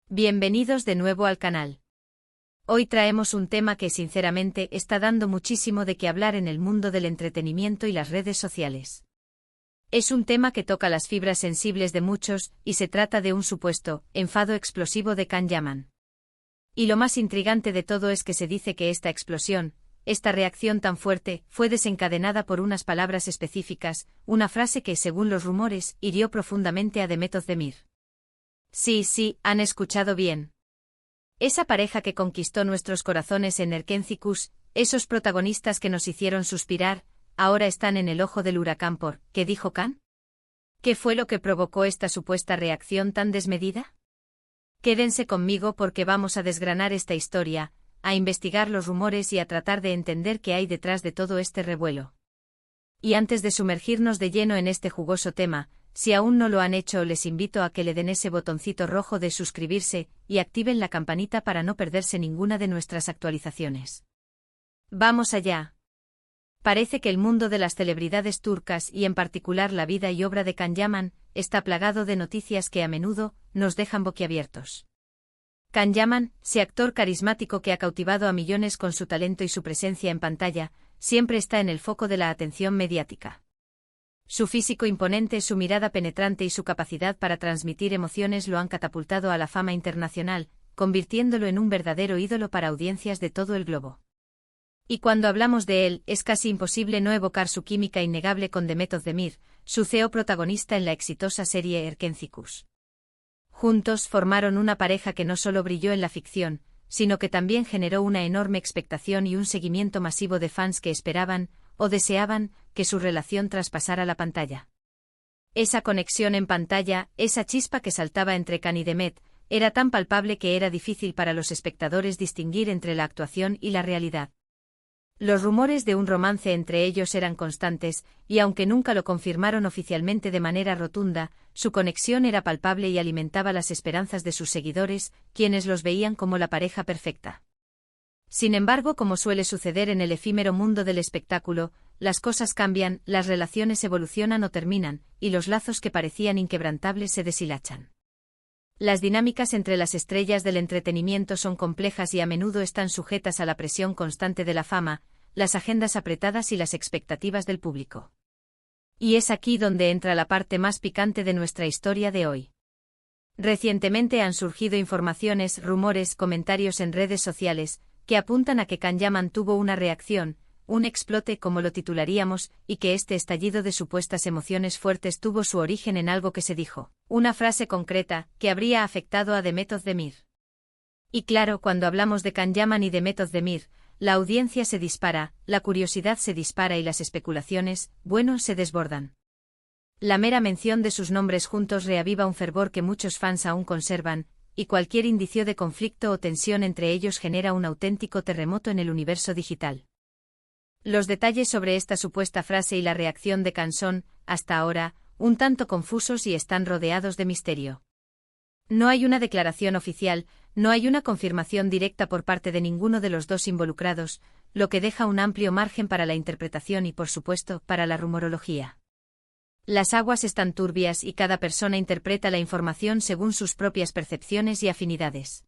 Bienvenidos de nuevo al canal. Hoy traemos un tema que sinceramente está dando muchísimo de qué hablar en el mundo del entretenimiento y las redes sociales. Es un tema que toca las fibras sensibles de muchos y se trata de un supuesto enfado explosivo de Can Yaman. Y lo más intrigante de todo es que se dice que esta explosión, esta reacción tan fuerte, fue desencadenada por unas palabras específicas, una frase que, según los rumores, hirió profundamente a Demet Özdemir. Sí, han escuchado bien. Esa pareja que conquistó nuestros corazones en Erkenci, esos protagonistas que nos hicieron suspirar, ahora están en el ojo del huracán por, ¿qué dijo Can? ¿Qué fue lo que provocó esta supuesta reacción tan desmedida? Quédense conmigo porque vamos a desgranar esta historia, a investigar los rumores y a tratar de entender qué hay detrás de todo este revuelo. Y antes de sumergirnos de lleno en este jugoso tema, si aún no lo han hecho, les invito a que le den ese botoncito rojo de suscribirse y activen la campanita para no perderse ninguna de nuestras actualizaciones. ¡Vamos allá! Parece que el mundo de las celebridades turcas y en particular la vida y obra de Can Yaman está plagado de noticias que a menudo nos dejan boquiabiertos. Can Yaman, ese actor carismático que ha cautivado a millones con su talento y su presencia en pantalla, siempre está en el foco de la atención mediática. Su físico imponente, su mirada penetrante y su capacidad para transmitir emociones lo han catapultado a la fama internacional, convirtiéndolo en un verdadero ídolo para audiencias de todo el globo. Y cuando hablamos de él, es casi imposible no evocar su química innegable con Demet Özdemir, su CEO protagonista en la exitosa serie Erkenci. Juntos formaron una pareja que no solo brilló en la ficción, sino que también generó una enorme expectación y un seguimiento masivo de fans que esperaban, o deseaban, que su relación traspasara la pantalla. Esa conexión en pantalla, esa chispa que saltaba entre Can y Demet, era tan palpable que era difícil para los espectadores distinguir entre la actuación y la realidad. Los rumores de un romance entre ellos eran constantes, y aunque nunca lo confirmaron oficialmente de manera rotunda, su conexión era palpable y alimentaba las esperanzas de sus seguidores, quienes los veían como la pareja perfecta. Sin embargo, como suele suceder en el efímero mundo del espectáculo, las cosas cambian, las relaciones evolucionan o terminan, y los lazos que parecían inquebrantables se deshilachan. Las dinámicas entre las estrellas del entretenimiento son complejas y a menudo están sujetas a la presión constante de la fama, las agendas apretadas y las expectativas del público. Y es aquí donde entra la parte más picante de nuestra historia de hoy. Recientemente han surgido informaciones, rumores, comentarios en redes sociales, que apuntan a que Can Yaman tuvo una reacción, un explote como lo titularíamos, y que este estallido de supuestas emociones fuertes tuvo su origen en algo que se dijo, una frase concreta, que habría afectado a Demet Özdemir. Y claro, cuando hablamos de Can Yaman y Demet Özdemir, la audiencia se dispara, la curiosidad se dispara y las especulaciones, se desbordan. La mera mención de sus nombres juntos reaviva un fervor que muchos fans aún conservan, y cualquier indicio de conflicto o tensión entre ellos genera un auténtico terremoto en el universo digital. Los detalles sobre esta supuesta frase y la reacción de Can son, hasta ahora, un tanto confusos y están rodeados de misterio. No hay una declaración oficial, no hay una confirmación directa por parte de ninguno de los dos involucrados, lo que deja un amplio margen para la interpretación y, por supuesto, para la rumorología. Las aguas están turbias y cada persona interpreta la información según sus propias percepciones y afinidades.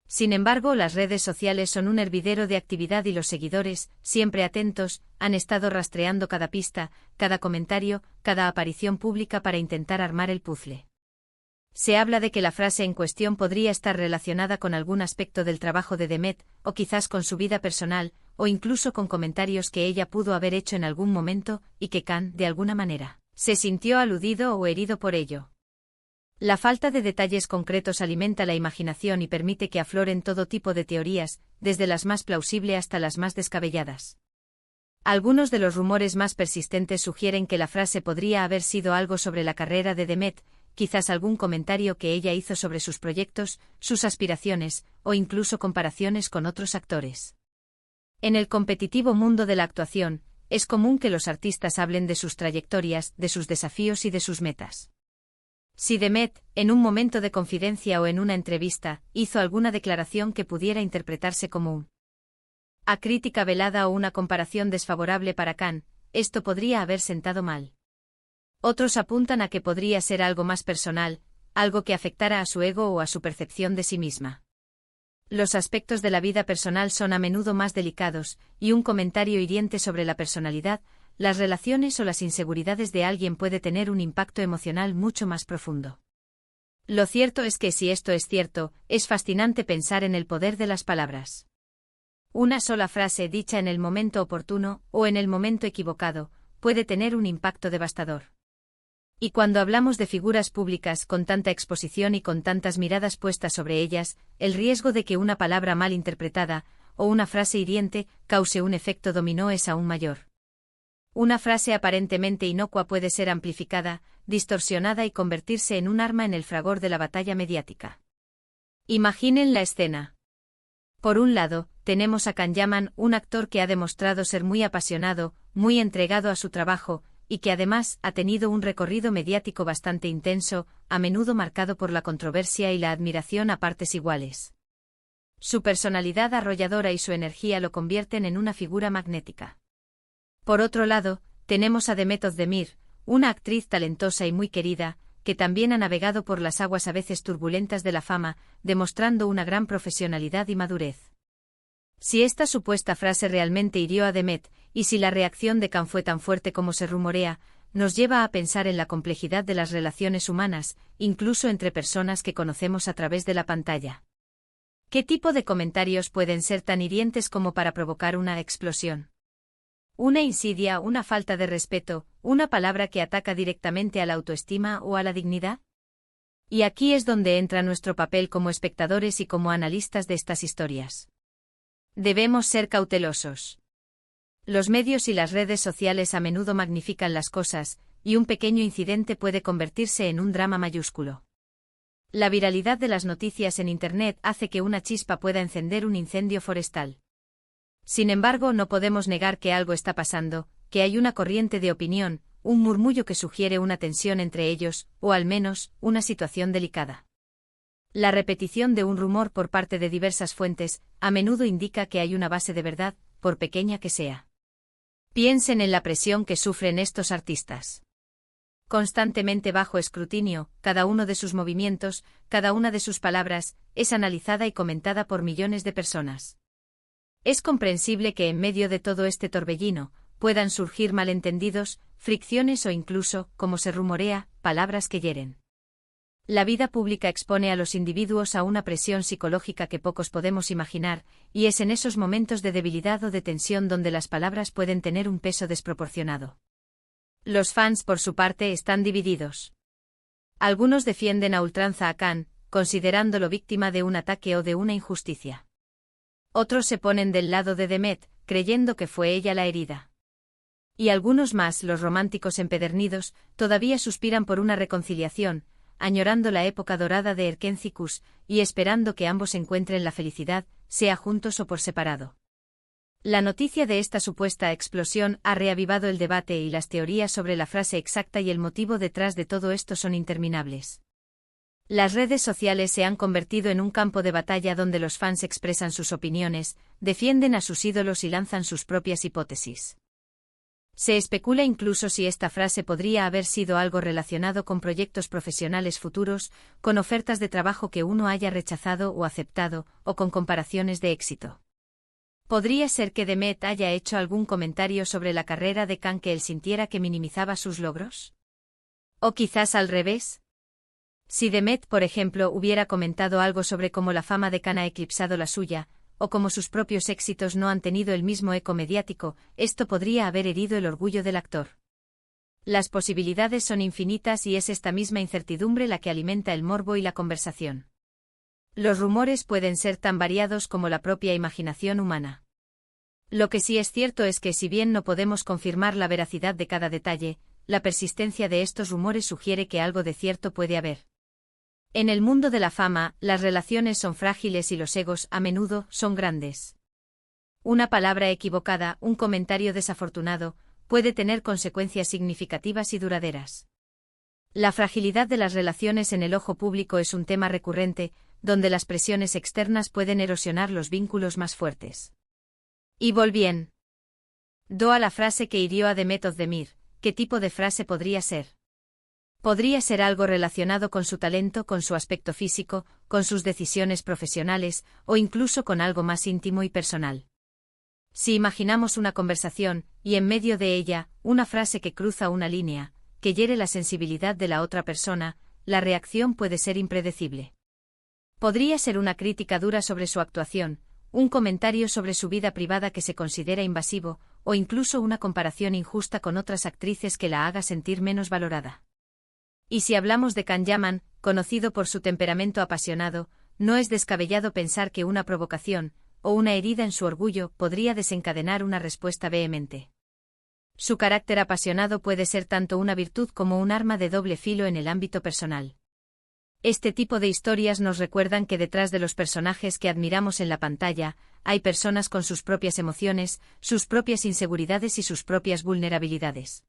Sin embargo, las redes sociales son un hervidero de actividad y los seguidores, siempre atentos, han estado rastreando cada pista, cada comentario, cada aparición pública para intentar armar el puzzle. Se habla de que la frase en cuestión podría estar relacionada con algún aspecto del trabajo de Demet, o quizás con su vida personal, o incluso con comentarios que ella pudo haber hecho en algún momento, y que Can, de alguna manera, se sintió aludido o herido por ello. La falta de detalles concretos alimenta la imaginación y permite que afloren todo tipo de teorías, desde las más plausibles hasta las más descabelladas. Algunos de los rumores más persistentes sugieren que la frase podría haber sido algo sobre la carrera de Demet, quizás algún comentario que ella hizo sobre sus proyectos, sus aspiraciones, o incluso comparaciones con otros actores. En el competitivo mundo de la actuación, es común que los artistas hablen de sus trayectorias, de sus desafíos y de sus metas. Si Demet, en un momento de confidencia o en una entrevista, hizo alguna declaración que pudiera interpretarse como una crítica velada o una comparación desfavorable para Can, esto podría haber sentado mal. Otros apuntan a que podría ser algo más personal, algo que afectara a su ego o a su percepción de sí misma. Los aspectos de la vida personal son a menudo más delicados, y un comentario hiriente sobre la personalidad, las relaciones o las inseguridades de alguien puede tener un impacto emocional mucho más profundo. Lo cierto es que si esto es cierto, es fascinante pensar en el poder de las palabras. Una sola frase dicha en el momento oportuno, o en el momento equivocado, puede tener un impacto devastador. Y cuando hablamos de figuras públicas con tanta exposición y con tantas miradas puestas sobre ellas, el riesgo de que una palabra mal interpretada, o una frase hiriente, cause un efecto dominó es aún mayor. Una frase aparentemente inocua puede ser amplificada, distorsionada y convertirse en un arma en el fragor de la batalla mediática. Imaginen la escena. Por un lado, tenemos a Can Yaman, un actor que ha demostrado ser muy apasionado, muy entregado a su trabajo, y que además ha tenido un recorrido mediático bastante intenso, a menudo marcado por la controversia y la admiración a partes iguales. Su personalidad arrolladora y su energía lo convierten en una figura magnética. Por otro lado, tenemos a Demet Özdemir, una actriz talentosa y muy querida, que también ha navegado por las aguas a veces turbulentas de la fama, demostrando una gran profesionalidad y madurez. Si esta supuesta frase realmente hirió a Demet, y si la reacción de Can fue tan fuerte como se rumorea, nos lleva a pensar en la complejidad de las relaciones humanas, incluso entre personas que conocemos a través de la pantalla. ¿Qué tipo de comentarios pueden ser tan hirientes como para provocar una explosión? Una insidia, una falta de respeto, una palabra que ataca directamente a la autoestima o a la dignidad. Y aquí es donde entra nuestro papel como espectadores y como analistas de estas historias. Debemos ser cautelosos. Los medios y las redes sociales a menudo magnifican las cosas, y un pequeño incidente puede convertirse en un drama mayúsculo. La viralidad de las noticias en Internet hace que una chispa pueda encender un incendio forestal. Sin embargo, no podemos negar que algo está pasando, que hay una corriente de opinión, un murmullo que sugiere una tensión entre ellos, o al menos, una situación delicada. La repetición de un rumor por parte de diversas fuentes, a menudo indica que hay una base de verdad, por pequeña que sea. Piensen en la presión que sufren estos artistas. Constantemente bajo escrutinio, cada uno de sus movimientos, cada una de sus palabras, es analizada y comentada por millones de personas. Es comprensible que en medio de todo este torbellino, puedan surgir malentendidos, fricciones o incluso, como se rumorea, palabras que hieren. La vida pública expone a los individuos a una presión psicológica que pocos podemos imaginar, y es en esos momentos de debilidad o de tensión donde las palabras pueden tener un peso desproporcionado. Los fans, por su parte, están divididos. Algunos defienden a ultranza a Can, considerándolo víctima de un ataque o de una injusticia. Otros se ponen del lado de Demet, creyendo que fue ella la herida. Y algunos más, los románticos empedernidos, todavía suspiran por una reconciliación, añorando la época dorada de Erkenci Kuş, y esperando que ambos encuentren la felicidad, sea juntos o por separado. La noticia de esta supuesta explosión ha reavivado el debate y las teorías sobre la frase exacta y el motivo detrás de todo esto son interminables. Las redes sociales se han convertido en un campo de batalla donde los fans expresan sus opiniones, defienden a sus ídolos y lanzan sus propias hipótesis. Se especula incluso si esta frase podría haber sido algo relacionado con proyectos profesionales futuros, con ofertas de trabajo que uno haya rechazado o aceptado, o con comparaciones de éxito. ¿Podría ser que Demet haya hecho algún comentario sobre la carrera de Can que él sintiera que minimizaba sus logros? ¿O quizás al revés? Si Demet, por ejemplo, hubiera comentado algo sobre cómo la fama de Can ha eclipsado la suya, o cómo sus propios éxitos no han tenido el mismo eco mediático, esto podría haber herido el orgullo del actor. Las posibilidades son infinitas y es esta misma incertidumbre la que alimenta el morbo y la conversación. Los rumores pueden ser tan variados como la propia imaginación humana. Lo que sí es cierto es que si bien no podemos confirmar la veracidad de cada detalle, la persistencia de estos rumores sugiere que algo de cierto puede haber. En el mundo de la fama, las relaciones son frágiles y los egos, a menudo, son grandes. Una palabra equivocada, un comentario desafortunado, puede tener consecuencias significativas y duraderas. La fragilidad de las relaciones en el ojo público es un tema recurrente, donde las presiones externas pueden erosionar los vínculos más fuertes. Y volvien. Do a la frase que hirió a Demet Özdemir, ¿qué tipo de frase podría ser? Podría ser algo relacionado con su talento, con su aspecto físico, con sus decisiones profesionales, o incluso con algo más íntimo y personal. Si imaginamos una conversación, y en medio de ella, una frase que cruza una línea, que hiere la sensibilidad de la otra persona, la reacción puede ser impredecible. Podría ser una crítica dura sobre su actuación, un comentario sobre su vida privada que se considera invasivo, o incluso una comparación injusta con otras actrices que la haga sentir menos valorada. Y si hablamos de Can Yaman, conocido por su temperamento apasionado, no es descabellado pensar que una provocación, o una herida en su orgullo, podría desencadenar una respuesta vehemente. Su carácter apasionado puede ser tanto una virtud como un arma de doble filo en el ámbito personal. Este tipo de historias nos recuerdan que detrás de los personajes que admiramos en la pantalla, hay personas con sus propias emociones, sus propias inseguridades y sus propias vulnerabilidades.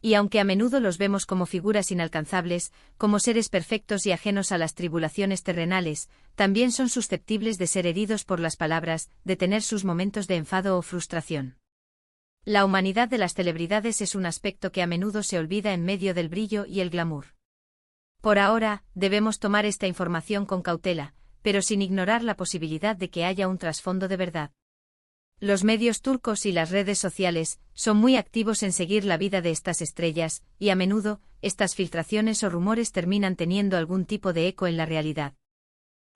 Y aunque a menudo los vemos como figuras inalcanzables, como seres perfectos y ajenos a las tribulaciones terrenales, también son susceptibles de ser heridos por las palabras, de tener sus momentos de enfado o frustración. La humanidad de las celebridades es un aspecto que a menudo se olvida en medio del brillo y el glamour. Por ahora, debemos tomar esta información con cautela, pero sin ignorar la posibilidad de que haya un trasfondo de verdad. Los medios turcos y las redes sociales son muy activos en seguir la vida de estas estrellas, y a menudo, estas filtraciones o rumores terminan teniendo algún tipo de eco en la realidad.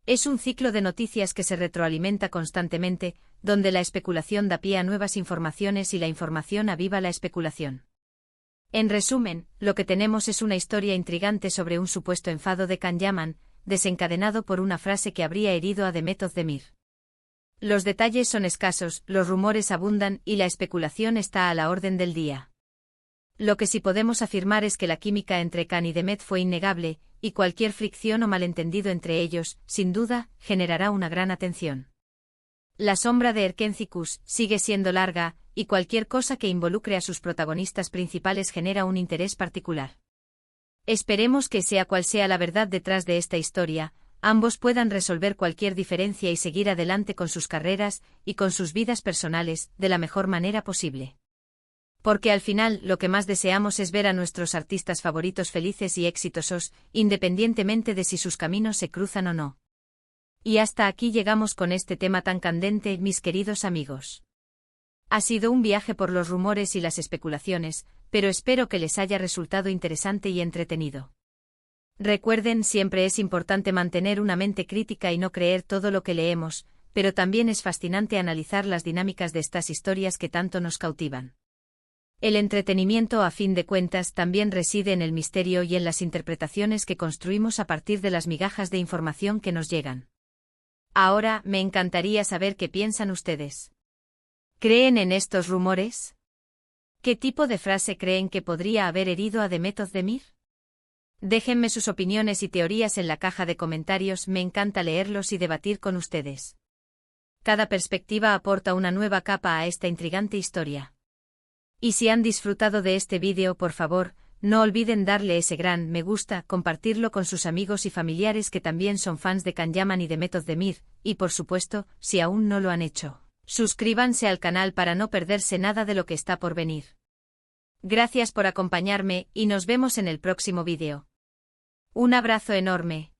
Es un ciclo de noticias que se retroalimenta constantemente, donde la especulación da pie a nuevas informaciones y la información aviva la especulación. En resumen, lo que tenemos es una historia intrigante sobre un supuesto enfado de Can Yaman, desencadenado por una frase que habría herido a Demet Özdemir. Los detalles son escasos, los rumores abundan y la especulación está a la orden del día. Lo que sí podemos afirmar es que la química entre Can y Demet fue innegable, y cualquier fricción o malentendido entre ellos, sin duda, generará una gran atención. La sombra de Erkenci sigue siendo larga, y cualquier cosa que involucre a sus protagonistas principales genera un interés particular. Esperemos que sea cual sea la verdad detrás de esta historia, ambos puedan resolver cualquier diferencia y seguir adelante con sus carreras y con sus vidas personales de la mejor manera posible. Porque al final lo que más deseamos es ver a nuestros artistas favoritos felices y exitosos, independientemente de si sus caminos se cruzan o no. Y hasta aquí llegamos con este tema tan candente, mis queridos amigos. Ha sido un viaje por los rumores y las especulaciones, pero espero que les haya resultado interesante y entretenido. Recuerden, siempre es importante mantener una mente crítica y no creer todo lo que leemos, pero también es fascinante analizar las dinámicas de estas historias que tanto nos cautivan. El entretenimiento, a fin de cuentas, también reside en el misterio y en las interpretaciones que construimos a partir de las migajas de información que nos llegan. Ahora, me encantaría saber qué piensan ustedes. ¿Creen en estos rumores? ¿Qué tipo de frase creen que podría haber herido a Demet Özdemir? Déjenme sus opiniones y teorías en la caja de comentarios, me encanta leerlos y debatir con ustedes. Cada perspectiva aporta una nueva capa a esta intrigante historia. Y si han disfrutado de este vídeo, por favor, no olviden darle ese gran me gusta, compartirlo con sus amigos y familiares que también son fans de Can Yaman y Demet Özdemir, y por supuesto, si aún no lo han hecho, suscríbanse al canal para no perderse nada de lo que está por venir. Gracias por acompañarme y nos vemos en el próximo vídeo. Un abrazo enorme.